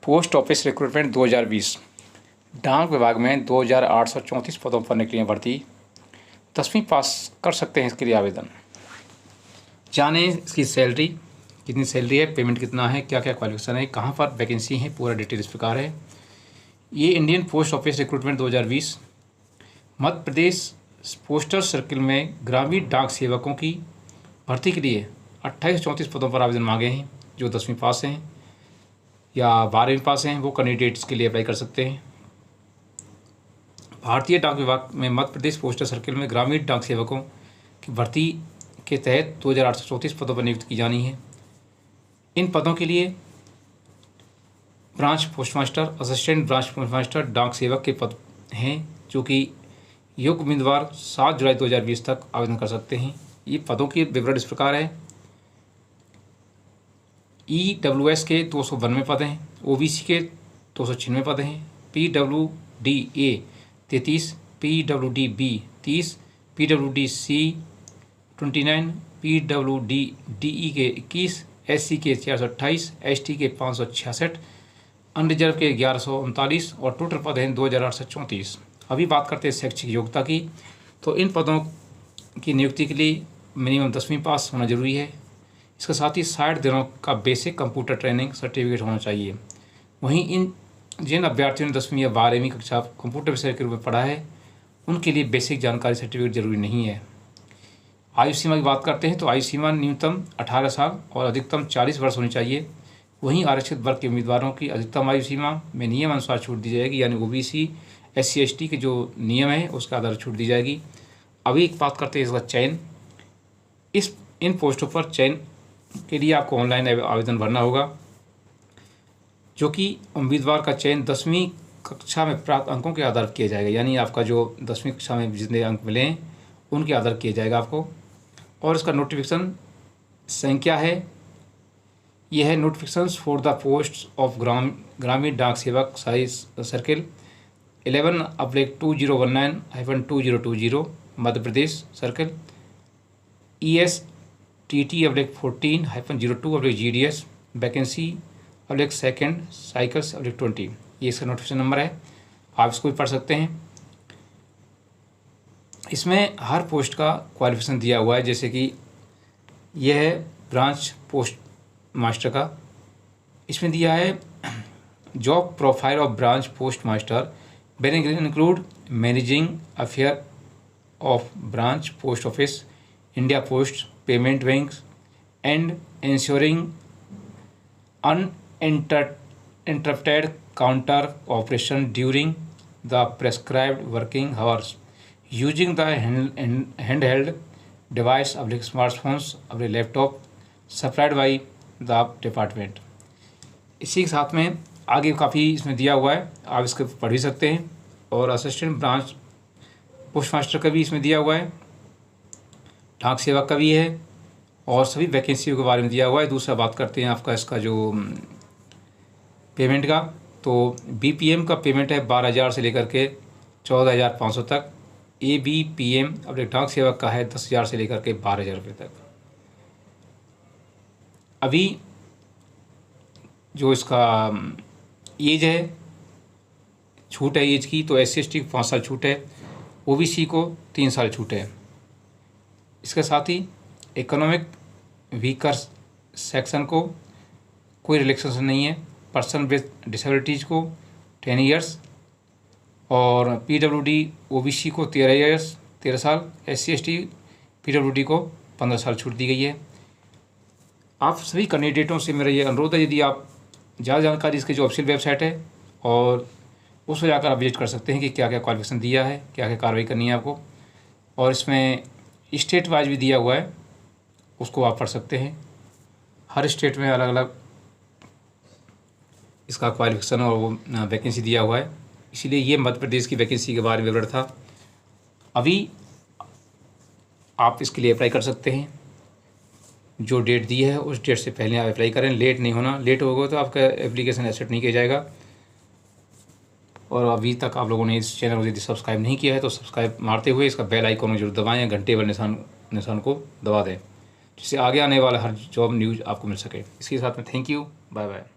Post office recruitment 2020 डाक विभाग में 2834 पदों पर निकली है भर्ती। 10वीं पास कर सकते हैं इसके लिए आवेदन। जानें इसकी सैलरी कितनी सैलरी है, पेमेंट कितना है, क्या क्या क्वालिफिकेशन है, कहाँ पर वैकेंसी है, पूरा डिटेल इस प्रकार है। ये Indian post office recruitment 2020 Madhya Pradesh postal circle में ग्रामीण डाक सेवकों की भर्ती के लिए 2834 पदों पर आवेदन मांगे हैं। जो 10वीं पास हैं या 12वीं पास हैं वो कैंडिडेट्स के लिए अप्लाई कर सकते हैं। भारतीय डाक विभाग में मध्य प्रदेश पोस्टल सर्किल में ग्रामीण डाक सेवकों की भर्ती के तहत 2834 पदों पर नियुक्त की जानी है। इन पदों के लिए branch postmaster, assistant branch postmaster, डाक सेवक के पद हैं, जो कि योग्य उम्मीदवार 7 जुलाई 2020 तक आवेदन कर सकते हैं। ये पदों की विवरण इस प्रकार है। EWS के 292 पद हैं, OBC के 296 पद हैं, PWD-A 33, PWD-B 30, PWD-C 29, PWD-DE के 21, SC के 428, ST के 566, अनरिजर्व के 1139 और टोटल पद हैं 2834। अभी बात करते हैं शैक्षिक योग्यता की। तो इन पदों की नियुक्ति के लिए मिनिमम 10वीं पास होना जरूरी है। इसके साथ ही 60 दिनों का बेसिक कंप्यूटर ट्रेनिंग सर्टिफिकेट होना चाहिए। वहीं जिन अभ्यर्थियों ने 10वीं या 12वीं कक्षा कंप्यूटर विषय के रूप में पढ़ा है उनके लिए बेसिक जानकारी सर्टिफिकेट जरूरी नहीं है। आयु सीमा की बात करते हैं तो आयु सीमा न्यूनतम 18 साल और अधिकतम 40 वर्ष होनी चाहिए। वहीं आरक्षित वर्ग के उम्मीदवारों की अधिकतम आयु सीमा में नियम अनुसार छूट दी जाएगी, यानी OBC SC ST के जो नियम है उसके आधार छूट दी जाएगी। अभी एक बात करते हैं इसका चयन। इन पोस्टों पर चयन के लिए आपको ऑनलाइन आवेदन भरना होगा, जो कि उम्मीदवार का चयन 10वीं कक्षा में प्राप्त अंकों के आधार पर किया जाएगा, यानी आपका जो 10वीं कक्षा में जितने अंक मिले हैं उनके आधार किया जाएगा आपको। और इसका नोटिफिकेशन संख्या है, यह है notifications for the post of Gramin Dak Sevak साइज circle 11/2019-2020 Madhya Pradesh circle ESTT/14-02/GDS vacancy second cycles 20। ये इसका नोटिफिकेशन नंबर है, आप इसको भी पढ़ सकते हैं। इसमें हर पोस्ट का क्वालिफिकेशन दिया हुआ है, जैसे कि यह है ब्रांच पोस्ट मास्टर का। इसमें दिया है job profile of branch post master will include managing affair of branch post office, India post payment bank and ensuring uninterrupted counter operation during the prescribed working hours using the handheld device of smartphones of laptop supplied by the department। इसी के साथ में आगे काफ़ी इसमें दिया हुआ है, आप इसको पढ़ भी सकते हैं। और असिस्टेंट ब्रांच पोस्ट मास्टर का भी इसमें दिया हुआ है, डाक सेवक का भी है, और सभी वैकेंसियों के बारे में दिया हुआ है। दूसरा बात करते हैं आपका इसका जो पेमेंट का, तो BPM का पेमेंट है 12,000 से लेकर के 14,500 तक। ABPM अपने डाक सेवक का है 10,000 से लेकर के 12,000 रुपये तक। अभी जो इसका एज है, छूट है एज की, तो SC ST को 5 साल छूट है, OBC को 3 साल छूट है। इसके साथ ही इकोनॉमिक वीकर सेक्शन को कोई रिलैक्सेशन नहीं है। पर्सन विद डिसेबिलिटीज़ को 10 ईयर्स और PWD OBC को 13 साल, SC ST PWD को 15 साल छूट दी गई है। आप सभी कैंडिडेटों से मेरा ये अनुरोध है, यदि आप ज़्यादा जानकारी इसकी जो ऑफिशियल वेबसाइट है और उस पर जाकर आप विजिट कर सकते हैं कि क्या क्या क्वालिफिकेशन दिया है, क्या क्या कार्रवाई करनी है आपको। और इसमें स्टेट वाइज भी दिया हुआ है, उसको आप पढ़ सकते हैं। हर स्टेट में अलग अलग इसका क्वालिफिकेशन और वो वैकेंसी दिया हुआ है, इसीलिए ये मध्य प्रदेश की वैकेंसी के बारे में विवरण था। अभी आप इसके लिए अप्लाई कर सकते हैं, जो डेट दी है उस डेट से पहले आप अप्लाई करें, लेट नहीं होना। लेट होगा तो आपका एप्लीकेशन एक्सेप्ट नहीं किया जाएगा। और अभी तक आप लोगों ने इस चैनल को यदि सब्सक्राइब नहीं किया है तो सब्सक्राइब मारते हुए इसका बेल आइकॉन को जरूर दबाएं, घंटे वाले निशान को दबा दें, जिससे आगे आने वाला हर जॉब न्यूज़ आपको मिल सके। इसके साथ में थैंक यू, बाय बाय।